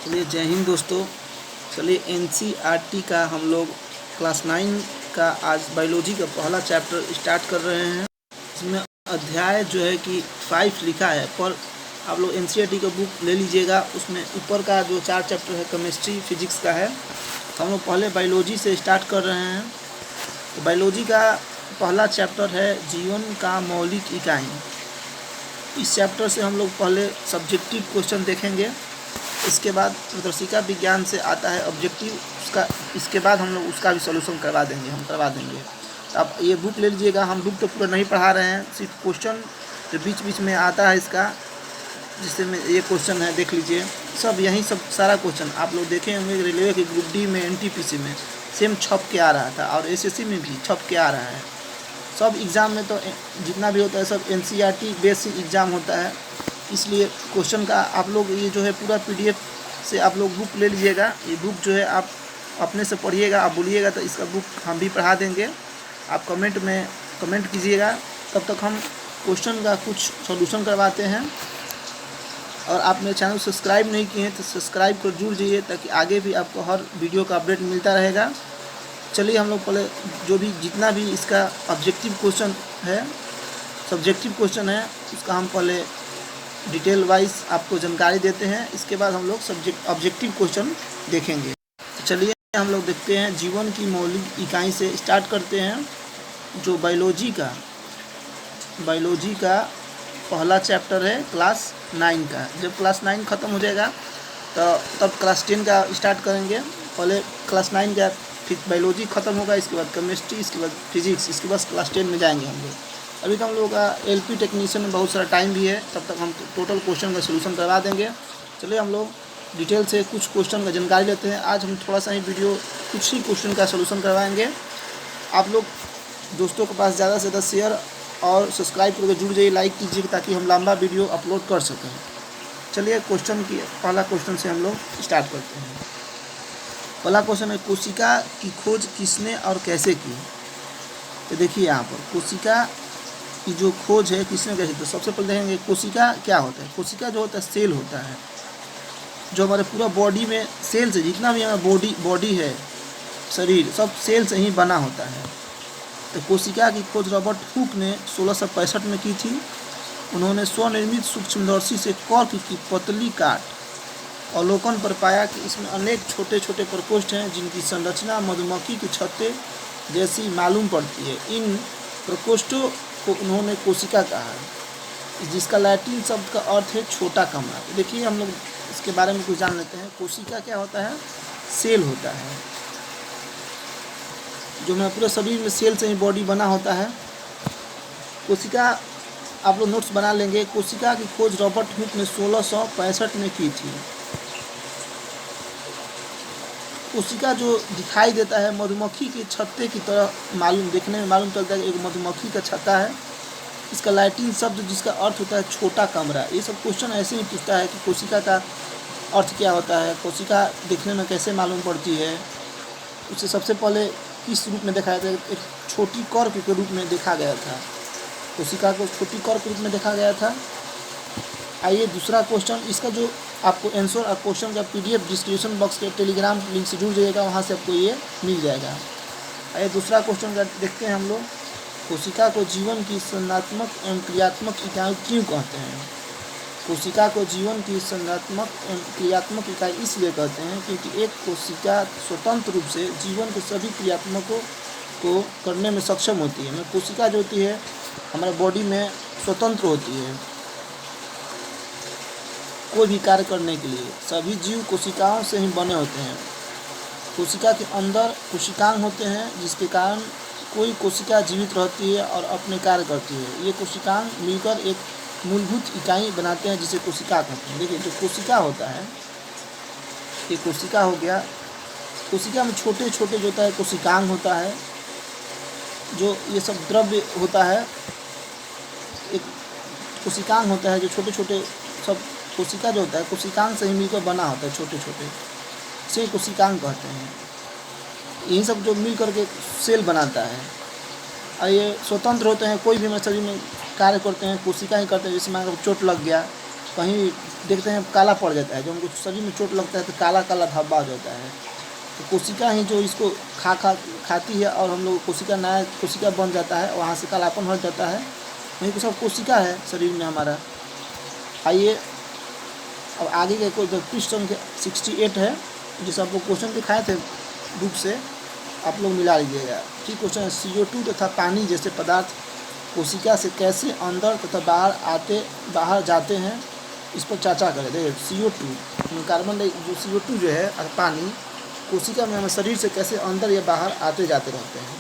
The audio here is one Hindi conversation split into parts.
चलिए जय हिंद दोस्तों। चलिए एनसीईआरटी का हम लोग क्लास 9 का आज बायोलॉजी का पहला चैप्टर स्टार्ट कर रहे हैं। इसमें अध्याय जो है कि 5 लिखा है, पर आप लोग एनसीईआरटी का बुक ले लीजिएगा। उसमें ऊपर का जो 4 चैप्टर है केमिस्ट्री फिजिक्स का है। हम लोग पहले बायोलॉजी से स्टार्ट कर रहे हैं। तो बायोलॉजी का पहला चैप्टर है जीवन का मौलिक इकाई। इस चैप्टर से हम लोग पहले सब्जेक्टिव क्वेश्चन देखेंगे, इसके बाद प्रदर्शिका विज्ञान से आता है ऑब्जेक्टिव उसका, इसके बाद हम लोग उसका भी सॉल्यूशन करवा देंगे। तो आप ये बुक ले लीजिएगा। हम बुक तो पूरा नहीं पढ़ा रहे हैं, सिर्फ क्वेश्चन जो बीच बीच में आता है इसका, जिससे में ये क्वेश्चन है देख लीजिए। सब सारा क्वेश्चन आप लोग देखे होंगे। रेलवे के ग्रुप डी में एनटीपीसी में सेम छप के आ रहा था और एसएससी में भी छप के आ रहा है। सब एग्ज़ाम में तो जितना भी होता है सब एनसीईआरटी बेसिक एग्ज़ाम होता है। इसलिए क्वेश्चन का आप लोग ये जो है पूरा पीडीएफ से आप लोग बुक ले लीजिएगा। ये बुक जो है आप अपने से पढ़िएगा, आप बोलिएगा तो इसका बुक हम भी पढ़ा देंगे। आप कमेंट में कमेंट कीजिएगा, तब तक हम क्वेश्चन का कुछ सॉल्यूशन करवाते हैं। और आप मेरे चैनल सब्सक्राइब नहीं किए हैं तो सब्सक्राइब कर जरूर जाइए, ताकि आगे भी आपको हर वीडियो का अपडेट मिलता रहेगा। चलिए हम लोग पहले जो भी जितना भी इसका ऑब्जेक्टिव क्वेश्चन है, सब्जेक्टिव क्वेश्चन है, उसका हम पहले डिटेल वाइज आपको जानकारी देते हैं। इसके बाद हम लोग ऑब्जेक्टिव क्वेश्चन देखेंगे। तो चलिए हम लोग देखते हैं। जीवन की मौलिक इकाई से स्टार्ट करते हैं। जो बायोलॉजी का पहला चैप्टर है क्लास 9 का। जब क्लास 9 ख़त्म हो जाएगा तो तब क्लास 10 का स्टार्ट करेंगे। पहले क्लास 9 का फिर बायोलॉजी ख़त्म होगा, इसके बाद केमिस्ट्री, इसके बाद फिजिक्स, इसके बाद क्लास 10 में जाएंगे हम लोग। अभी तो हम लोगों का एलपी टेक्नीशियन में बहुत सारा टाइम भी है, तब तक हम टोटल क्वेश्चन का सोल्यूशन करवा देंगे। चलिए हम लोग डिटेल से कुछ क्वेश्चन का जानकारी लेते हैं। आज हम थोड़ा सा ही वीडियो कुछ ही क्वेश्चन का सोल्यूशन करवाएंगे। आप लोग दोस्तों के पास ज़्यादा से ज़्यादा शेयर और सब्सक्राइब करके जुड़ जाइए, लाइक कीजिए, ताकि हम लंबा वीडियो अपलोड कर सकें। चलिए पहला क्वेश्चन से हम लोग स्टार्ट करते हैं। पहला क्वेश्चन है, कोशिका की खोज किसने और कैसे की? तो देखिए यहाँ पर कोशिका की जो खोज है किसने कैसे, तो सबसे पहले देखेंगे कोशिका क्या होता है। कोशिका जो होता है सेल होता है, जो हमारे पूरा बॉडी में सेल से, जितना भी हमारा बॉडी है, शरीर सब सेल से ही बना होता है। तो कोशिका की खोज रॉबर्ट हुक ने 1665 में की थी। उन्होंने स्वनिर्मित सूक्ष्मदर्शी से कॉर्क की पतली काट अवलोकन पर पाया कि इसमें अनेक छोटे छोटे प्रकोष्ठ हैं, जिनकी संरचना मधुमक्खी के छत्ते जैसी मालूम पड़ती है। इन प्रकोष्ठों को उन्होंने कोशिका कहा है, जिसका लैटिन शब्द का अर्थ है छोटा कमरा। तो देखिए हम लोग इसके बारे में कुछ जान लेते हैं। कोशिका क्या होता है? सेल होता है, जो हमारे पूरे शरीर में सेल से ही बॉडी बना होता है। कोशिका आप लोग नोट्स बना लेंगे। कोशिका की खोज रॉबर्ट हुक ने 1665 में की थी। कोशिका जो दिखाई देता है मधुमक्खी के छत्ते की तरह देखने में मालूम चलता है कि एक मधुमक्खी का छत्ता है। इसका लैटिन शब्द जिसका अर्थ होता है छोटा कमरा। ये सब क्वेश्चन ऐसे ही पूछता है कि कोशिका का अर्थ क्या होता है, कोशिका दिखने में कैसे मालूम पड़ती है। उसे सबसे पहले किस रूप में देखा गया था? एक छोटी कर्क के रूप में देखा गया था। कोशिका को छोटी कर्क के रूप में देखा गया था। आइए दूसरा क्वेश्चन, इसका जो आपको आंसर और क्वेश्चन का पीडीएफ डिस्क्रिप्शन बॉक्स के टेलीग्राम लिंक से जुड़ जाइएगा, वहाँ से आपको ये मिल जाएगा। आइए दूसरा क्वेश्चन का देखते हैं हम लोग। कोशिका को जीवन की संरचनात्मक एवं क्रियात्मक इकाई क्यों कहते हैं? कोशिका को जीवन की संरचनात्मक एवं क्रियात्मक इकाई इसलिए कहते हैं क्योंकि एक कोशिका स्वतंत्र रूप से जीवन के सभी क्रियात्मकों को करने में सक्षम होती है। कोशिका जो होती है हमारे बॉडी में स्वतंत्र होती है कोई भी कार्य करने के लिए। सभी जीव कोशिकाओं से ही बने होते हैं। कोशिका के अंदर कोशिकांग होते हैं, जिसके कारण कोई कोशिका जीवित रहती है और अपने कार्य करती है। ये कोशिकांग मिलकर एक मूलभूत इकाई बनाते हैं, जिसे कोशिका कहते हैं। देखिए जो कोशिका होता है, ये कोशिका हो गया। कोशिका में छोटे छोटे जो होता है कोशिकांग होता है, जो ये सब द्रव्य होता है। एक कोशिकांग होता है जो छोटे छोटे सब, कोशिका जो होता है कोशिकांग से ही मिलकर बना होता है, छोटे छोटे से कोशिकांग कहते हैं। यही सब जो मिल करके सेल बनाता है। और ये स्वतंत्र होते हैं, कोई भी हमारे शरीर में कार्य करते हैं कोशिका ही करते हैं। जैसे मान लो चोट लग गया कहीं देखते हैं काला पड़ जाता है, जो हमको शरीर में चोट लगता है तो काला काला धब्बा हो जाता है। तो कोशिका ही जो इसको खाती है और हम लोग कोशिका नया कोशिका बन जाता है, वहाँ से कालापन हो जाता है। वही सब कोशिका है शरीर में हमारा। आइए अब आगे के कोई पृष्ठ संख्या 68 है, जिसे आपको क्वेश्चन दिखाए थे बुक से, आप लोग मिला लीजिएगा। ठीक क्वेश्चन है, CO2 तथा पानी जैसे पदार्थ कोशिका से कैसे अंदर तथा बाहर जाते हैं, इस पर चर्चा करें। देखिए CO2 कार्बन जो CO2 जो है पानी कोशिका में हमें शरीर से कैसे अंदर या बाहर आते जाते रहते हैं।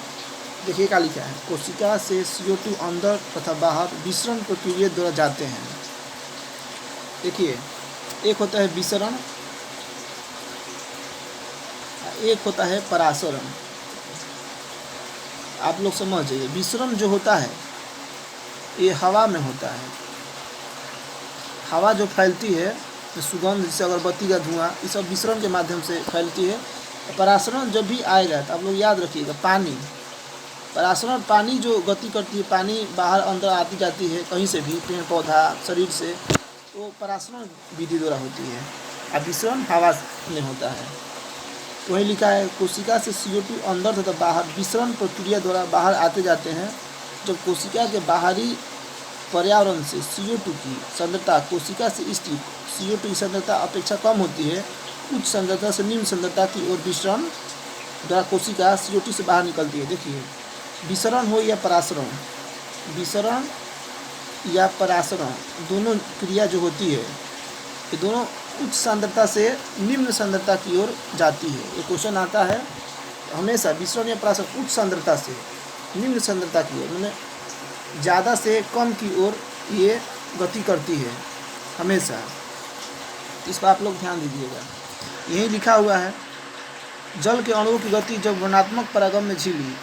देखिए क्या लिखा है, कोशिका से CO2 अंदर तथा बाहर विसरण प्रक्रिया द्वारा जाते हैं। देखिए एक होता है विसरण, एक होता है परासरण। आप लोग समझ जाइए, विसरण जो होता है ये हवा में होता है। हवा जो फैलती है, सुगंध जैसे अगरबत्ती का धुआं, ये सब विसरण के माध्यम से फैलती है। परासरण जब भी आएगा तो आप लोग याद रखिएगा, पानी परासरण, पानी जो गति करती है, पानी बाहर अंदर आती जाती है कहीं से भी, पेड़ पौधा शरीर से, तो परासरण विधि द्वारा होती है। अब विसरण हवा में होता है। वही लिखा है, कोशिका से CO2 अंदर तथा बाहर विसरण प्रक्रिया द्वारा बाहर आते जाते हैं। जब कोशिका के बाहरी पर्यावरण से CO2 की सांद्रता कोशिका से स्थित CO2 की सांद्रता अपेक्षा कम होती है, उच्च सांद्रता से निम्न सांद्रता की ओर विसरण द्वारा कोशिका CO2 से बाहर निकलती है। देखिए विसरण हो या परासरण, विसरण या परासरण दोनों क्रिया जो होती है, ये दोनों उच्च सांद्रता से निम्न सांद्रता की ओर जाती है। ये क्वेश्चन आता है हमेशा, विसरण या परासरण उच्च सांद्रता से निम्न सांद्रता की ओर, मैंने ज़्यादा से कम की ओर ये गति करती है हमेशा। इस पर आप लोग ध्यान दीजिएगा। यही लिखा हुआ है, जल के अणुओं की गति जब वर्णात्मक परागम्य झिल्ली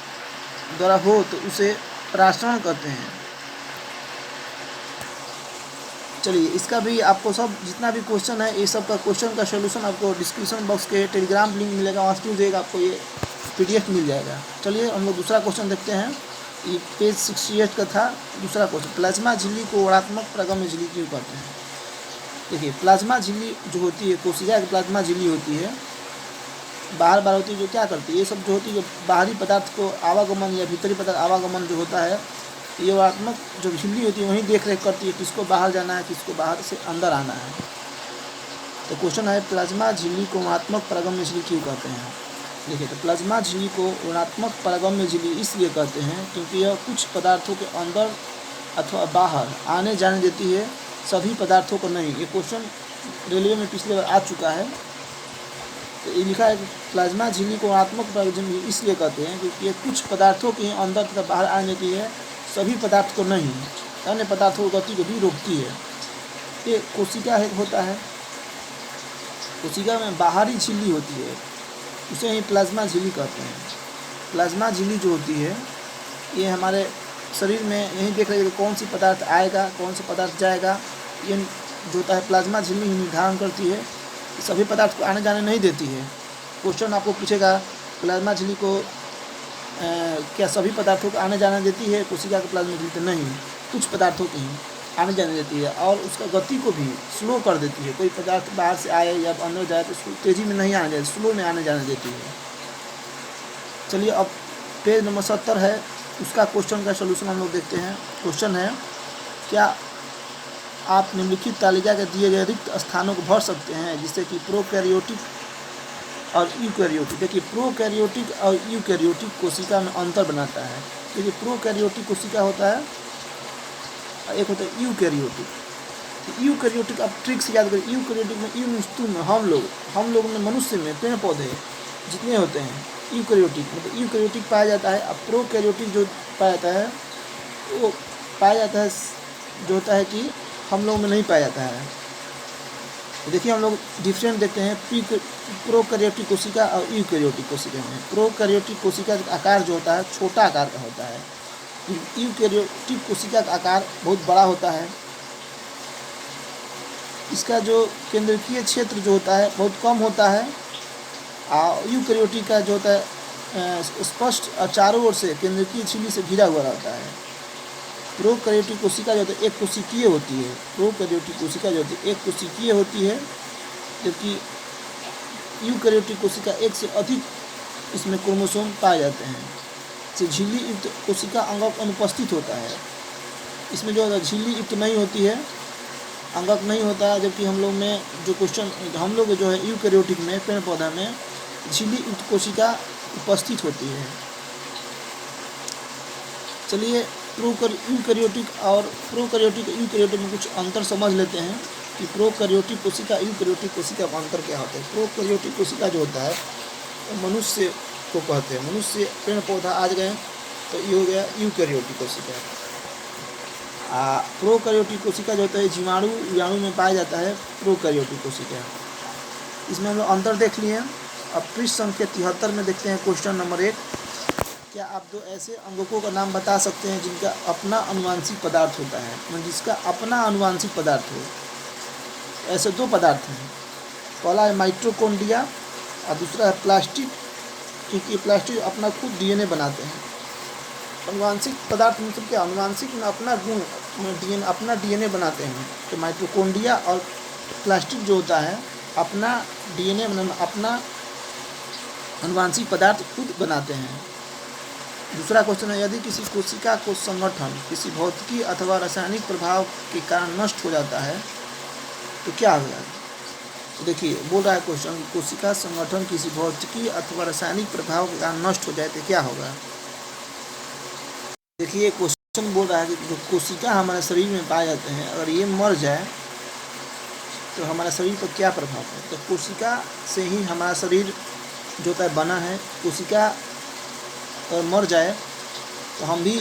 द्वारा हो तो उसे परासरण कहते हैं। चलिए इसका भी आपको सब जितना भी क्वेश्चन है, ये सब का क्वेश्चन का सॉल्यूशन आपको डिस्क्रिप्शन बॉक्स के टेलीग्राम लिंक मिलेगा, वहाँ से जाएगा, आपको ये PDF मिल जाएगा। चलिए हम लोग दूसरा क्वेश्चन देखते हैं। ये पेज 68 का था दूसरा क्वेश्चन, प्लाज्मा झिल्ली को वर्णात्मक परागम्य झिल्ली क्यों कहते हैं। देखिए प्लाज्मा झिल्ली जो होती है, कोशिका की प्लाज्मा झिल्ली होती है, बाहर होती है, जो क्या करती है, ये सब जो होती है, जो बाहरी पदार्थ को आवागमन या भीतरी पदार्थ आवागमन जो होता है, ये वर्णात्मक जो झिल्ली होती है वहीं देख रेख करती है, किसको बाहर जाना है, किसको बाहर से अंदर आना है। तो क्वेश्चन है, प्लाज्मा झिल्ली को वर्णात्मक परागम्य झिल्ली क्यों कहते हैं। देखिए तो प्लाज्मा झिल्ली को वर्णात्मक परागम्य झिल्ली इसलिए कहते हैं क्योंकि यह कुछ पदार्थों के अंदर अथवा बाहर आने जाने देती है, सभी पदार्थों को नहीं। ये क्वेश्चन रेलवे में पिछले बार आ चुका है। तो ये लिखा है कि प्लाज्मा झिल्ली को वर्णात्मक परागम्य झिल्ली इसलिए कहते हैं क्योंकि ये कुछ पदार्थों के अंदर तथा बाहर आने देती है, सभी पदार्थ को नहीं, अन्य पदार्थों की गति को भी रोकती है। ये कोशिका होता है, कोशिका में बाहरी झिल्ली होती है, उसे ही प्लाज्मा झिल्ली कहते हैं। प्लाज्मा झिल्ली जो होती है ये हमारे शरीर में यही देख रहे हैं कौन सी पदार्थ आएगा, कौन सा पदार्थ जाएगा, ये जो होता है प्लाज्मा झिल्ली ही निर्धारण करती है, सभी पदार्थ को आने जाने नहीं देती है। क्वेश्चन आपको पूछेगा प्लाज्मा झिल्ली को क्या सभी पदार्थों को आने जाने देती है, कोशिका की प्लाज्मा झिल्ली तो नहीं, कुछ पदार्थों को ही आने जाने देती है और उसका गति को भी स्लो कर देती है। कोई पदार्थ बाहर से आए या अंदर जाए तो उसको तेज़ी में नहीं आने देती, स्लो में आने जाने देती है। चलिए अब पेज नंबर 70 है, उसका क्वेश्चन का सलूशन हम लोग देखते हैं। क्वेश्चन है, क्या आप निम्नलिखित तालिका के दिए गए रिक्त स्थानों को भर सकते हैं जिससे कि प्रोकैरियोटिक और यूकैरियोटिक। देखिए प्रोकैरियोटिक और यूकैरियोटिक कोशिका में अंतर बनाता है। देखिए प्रोकैरियोटिक कोशिका होता है, एक होता है यूकैरियोटिक। यूकैरियोटिक आप ट्रिक से याद करें, यूकैरियोटिक में यू मीन्स तुम, हम लोग में, मनुष्य में, पेड़ पौधे जितने होते हैं यूकैरियोटिक, मतलब यूकैरियोटिक पाया जाता है। अब प्रोकैरियोटिक जो पाया जाता है वो पाया जाता है जो होता है कि हम लोग में नहीं पाया जाता है। देखिए हम लोग डिफरेंट देखते हैं प्रोकैरियोटिक कोशिका और यूकैरियोटिक कोशिका में। प्रोकैरियोटिक कोशिका का आकार जो होता है छोटा आकार का होता है, यूकैरियोटिक कोशिका का आकार बहुत बड़ा होता है। इसका जो केंद्रकीय क्षेत्र जो होता है बहुत कम होता है। यूकैरियोटिक का जो होता है स्पष्ट और चारों ओर से केंद्रकीय झिल्ली से घिरा हुआ रहता है। प्रोकैरियोटिक कोशिका जो होती है एक कोशिकीय होती है। प्रोकैरियोटिक कोशिका जो होती है एक कोशिकीय होती है, जबकि यूकैरियोटिक कोशिका एक से अधिक इसमें क्रोमोसोम पाए जाते हैं। से झिल्ली युक्त कोशिका अंगक अनुपस्थित होता है। इसमें जो है झिल्ली युक्त नहीं होती है, अंगक नहीं होता है, जबकि हम लोग में जो क्वेश्चन हम लोग जो है यूकैरियोटिक में पेड़ पौधा में झिल्ली युक्त कोशिका उपस्थित होती है। चलिए यूकैरियोटिक और प्रोकैरियोटिक यूकैरियोटिक में कुछ अंतर समझ लेते हैं कि प्रोकैरियोटिक कोशिका यूकैरियोटिक कोशिका का अंतर क्या होता है। प्रोकैरियोटिक कोशिका जो होता है वो मनुष्य को कहते हैं। मनुष्य पेड़ पौधा आज गए तो ये हो गया यूकैरियोटिक कोशिका। प्रोकैरियोटिक कोशिका जो होता है जीवाणु में पाया जाता है प्रोकैरियोटिक कोशिका। इसमें हम लोग अंतर देख लिए। अब पृष्ठ संख्या 73 में देखते हैं क्वेश्चन नंबर 1। क्या आप दो ऐसे अंगकों का नाम बता सकते हैं जिनका अपना अनुवांशिक पदार्थ होता है, मतलब जिसका अपना अनुवांशिक पदार्थ हो। ऐसे दो पदार्थ हैं, पहला है माइटोकॉन्ड्रिया और दूसरा है प्लास्टिक, क्योंकि प्लास्टिक अपना खुद डीएनए बनाते हैं। अनुवांशिक पदार्थ मतलब क्या, अनुवांशिक में अपना गुण अपना डीएनए बनाते हैं। तो माइटोकॉन्ड्रिया और प्लास्टिक जो होता है अपना डीएनए अपना अनुवांशिक पदार्थ खुद बनाते हैं। दूसरा क्वेश्चन है, यदि किसी कोशिका को संगठन किसी भौतिकी अथवा रासायनिक प्रभाव के कारण नष्ट हो जाता है तो क्या होगा। तो देखिए बोल रहा है क्वेश्चन, कोशिका संगठन किसी भौतिकी अथवा रासायनिक प्रभाव के कारण नष्ट हो जाए तो क्या होगा। देखिए क्वेश्चन बोल रहा है कि जो कोशिका हमारे शरीर में पाए जाते हैं अगर ये मर जाए तो हमारे शरीर पर क्या प्रभाव है। तो कोशिका से ही हमारा शरीर जो होता है बना है। कोशिका अगर मर जाए तो हम भी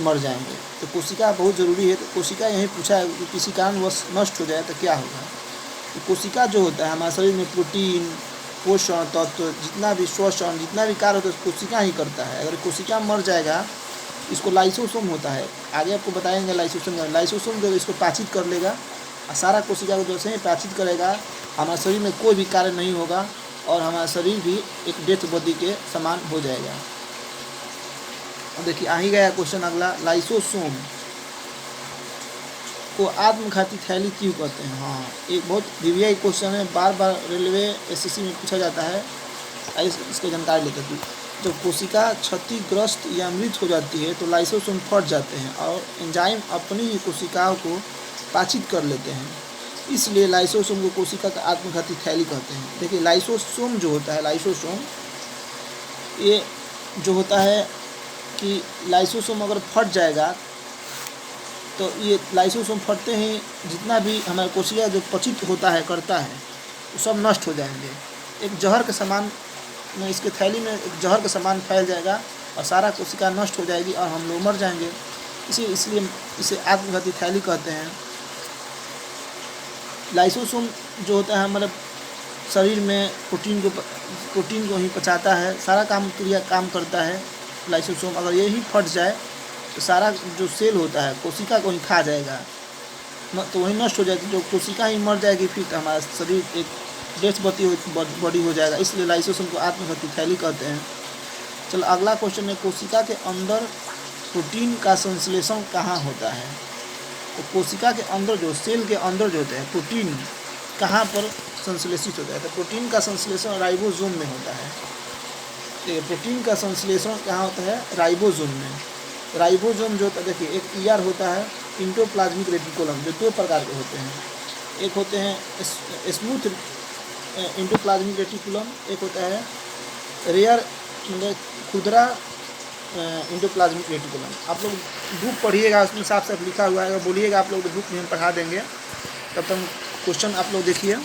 मर जाएंगे। तो कोशिका बहुत ज़रूरी है। तो कोशिका यही पूछा है कि किसी कारण वह नष्ट हो जाए तो क्या होगा। तो कोशिका जो होता है हमारे शरीर में प्रोटीन, पोषण तत्व, जितना भी श्वसन, जितना भी कार्य होता है कोशिका ही करता है। अगर कोशिका मर जाएगा, इसको लाइसोसोम होता है, आगे आपको बताएंगे लाइसोसोम जो इसको पाचित कर लेगा और सारा कोशिका को जैसे ही पाचित करेगा हमारे शरीर में कोई भी कार्य नहीं होगा और हमारा शरीर भी एक डेथ बॉडी के समान हो जाएगा। अब देखिए आ ही गया क्वेश्चन अगला, लाइसोसोम को आत्मघाती थैली क्यों कहते हैं। हाँ, एक बहुत वीवीआई क्वेश्चन है, बार बार रेलवे एसएससी में पूछा जाता है। इसकी जानकारी लेते हैं। जब कोशिका क्षतिग्रस्त या मृत हो जाती है तो लाइसोसोम फट जाते हैं और एंजाइम अपनी ही कोशिकाओं को पाचित कर लेते हैं। इसलिए लाइसोसोम को कोशिका का आत्मघाती थैली कहते हैं। देखिए लाइसोसोम जो होता है, लाइसोसोम ये जो होता है कि लाइसोसोम अगर फट जाएगा तो ये लाइसोसोम फटते ही जितना भी हमारे कोशिका जो पचित होता है करता है वो सब नष्ट हो जाएंगे। एक जहर के समान में इसके थैली में एक जहर के समान फैल जाएगा और सारा कोशिका नष्ट हो जाएगी और हम लोग मर जाएंगे। इसलिए इसे आत्मघाती थैली कहते हैं। लाइसोसोम जो होता है हमारे शरीर में प्रोटीन को ही पचाता है, सारा काम करता है। लाइसोसोम अगर ये ही फट जाए तो सारा जो सेल होता है कोशिका को ही खा जाएगा, तो वही नष्ट हो जाएगी। जो कोशिका ही मर जाएगी फिर तो हमारा शरीर एक डेथ बॉडी हो जाएगा। इसलिए लाइसोसोम को आत्मघाती थैली कहते हैं। चलो अगला क्वेश्चन है, कोशिका के अंदर प्रोटीन का संश्लेषण कहाँ होता है। तो कोशिका के अंदर जो सेल के अंदर जो होता है प्रोटीन कहाँ पर संश्लेषित होता है। तो प्रोटीन का संश्लेषण राइबोसोम में होता है। प्रोटीन का संश्लेषण कहाँ होता है, राइबोसोम में। राइबोसोम जो होता है देखिए एक ईआर होता है, इंडोप्लाज्मिक रेटिकुलम, जो दो प्रकार के होते हैं। एक होते हैं स्मूथ इंडोप्लाज्मिक रेटिकुलम, एक होता है रेयर मतलब खुदरा इंडोप्लाज्मिक रेटिकुलम। आप लोग बुक पढ़िएगा, उसमें साफ साफ लिखा हुआ है, बोलिएगा आप लोग बुक में हम पढ़ा देंगे। तब तक क्वेश्चन आप लोग देखिए।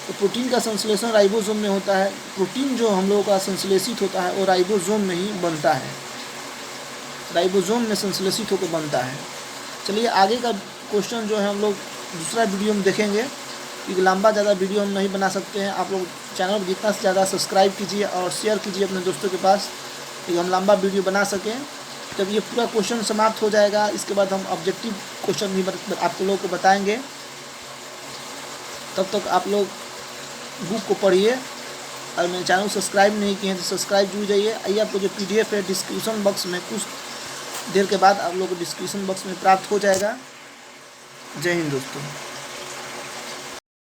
तो प्रोटीन का संश्लेषण राइबोसोम में होता है। प्रोटीन जो हम लोगों का संश्लेषित होता है वो राइबोसोम में ही बनता है, राइबोसोम में संश्लेषित होकर बनता है। चलिए आगे का क्वेश्चन जो है हम लोग दूसरा वीडियो में देखेंगे, क्योंकि लंबा ज़्यादा वीडियो हम नहीं बना सकते हैं। आप लोग चैनल को जितना से ज़्यादा सब्सक्राइब कीजिए और शेयर कीजिए अपने दोस्तों के पास, कि हम लंबा वीडियो बना सकें। जब ये पूरा क्वेश्चन समाप्त हो जाएगा इसके बाद हम ऑब्जेक्टिव क्वेश्चन भी आप लोगों को बताएंगे। तब तक आप लोग बुक को पढ़िए और मेरे चैनल को सब्सक्राइब नहीं किए हैं तो सब्सक्राइब जरूर जाइए। आइए आपको जो PDF है डिस्क्रिप्शन बॉक्स में कुछ देर के बाद आप लोग को डिस्क्रिप्शन बॉक्स में प्राप्त हो जाएगा। जय हिंद दोस्तों।